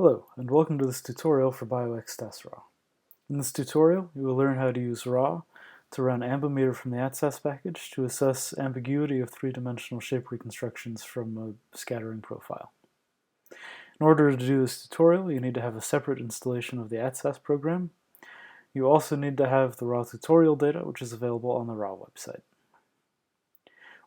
Hello, and welcome to this tutorial for BioXTAS RAW. In this tutorial, you will learn how to use RAW to run Ambimeter from the ATSAS package to assess ambiguity of three-dimensional shape reconstructions from a scattering profile. In order to do this tutorial, you need to have a separate installation of the ATSAS program. You also need to have the RAW tutorial data, which is available on the RAW website.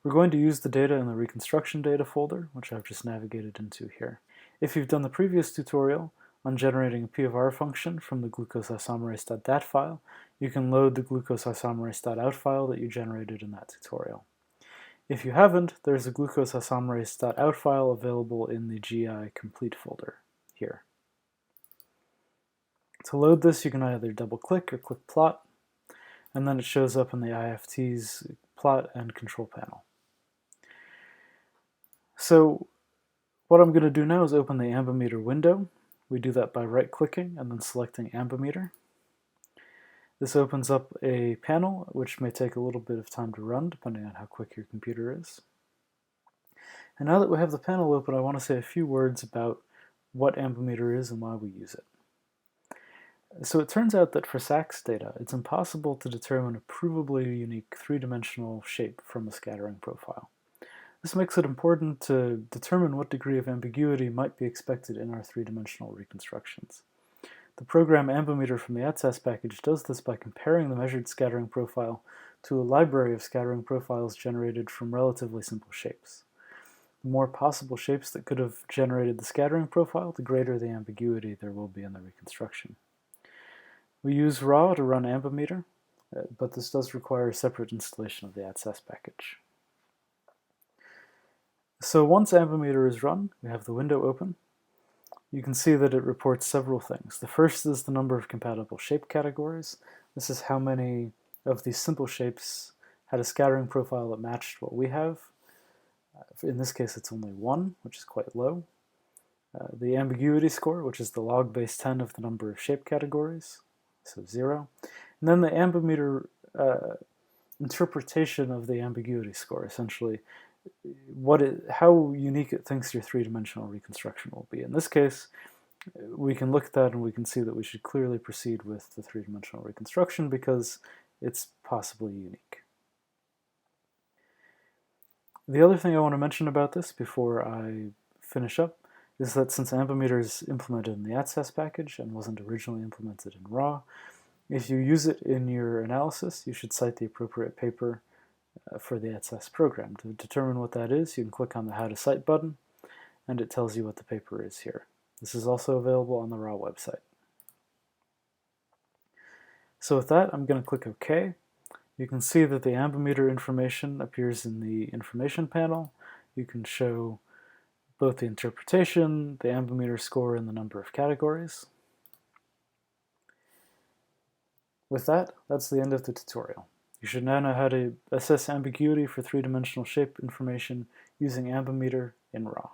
We're going to use the data in the reconstruction data folder, which I've just navigated into here. If you've done the previous tutorial on generating a P of R function from the glucose isomerase.dat file, you can load the glucose isomerase.out file that you generated in that tutorial. If you haven't, there's a glucose isomerase.out file available in the GI complete folder here. To load this, you can either double-click or click plot, and then it shows up in the IFTs plot and control panel. So what I'm going to do now is open the Ambimeter window. We do that by right-clicking and then selecting Ambimeter. This opens up a panel, which may take a little bit of time to run, depending on how quick your computer is. And now that we have the panel open, I want to say a few words about what Ambimeter is and why we use it. So it turns out that for SAXS data, it's impossible to determine a provably unique three-dimensional shape from a scattering profile. This makes it important to determine what degree of ambiguity might be expected in our three-dimensional reconstructions. The program Ambimeter from the ATSAS package does this by comparing the measured scattering profile to a library of scattering profiles generated from relatively simple shapes. The more possible shapes that could have generated the scattering profile, the greater the ambiguity there will be in the reconstruction. We use RAW to run Ambimeter, but this does require a separate installation of the ATSAS package. So once Ambimeter is run, we have the window open. You can see that it reports several things. The first is the number of compatible shape categories. This is how many of these simple shapes had a scattering profile that matched what we have. In this case, it's only 1, which is quite low. The ambiguity score, which is the log base 10 of the number of shape categories, so 0. And then the Ambimeter interpretation of the ambiguity score, essentially how unique it thinks your three-dimensional reconstruction will be. In this case, we can look at that and we can see that we should clearly proceed with the three-dimensional reconstruction because it's possibly unique. The other thing I want to mention about this before I finish up is that since Ambimeter is implemented in the ATSAS package and wasn't originally implemented in RAW, if you use it in your analysis, you should cite the appropriate paper for the ATSAS program. To determine what that is, you can click on the How to Cite button, and it tells you what the paper is here. This is also available on the RAW website. So with that, I'm going to click OK. You can see that the Ambimeter information appears in the information panel. You can show both the interpretation, the Ambimeter score, and the number of categories. With that, that's the end of the tutorial. You should now know how to assess ambiguity for three-dimensional shape information using Ambimeter in RAW.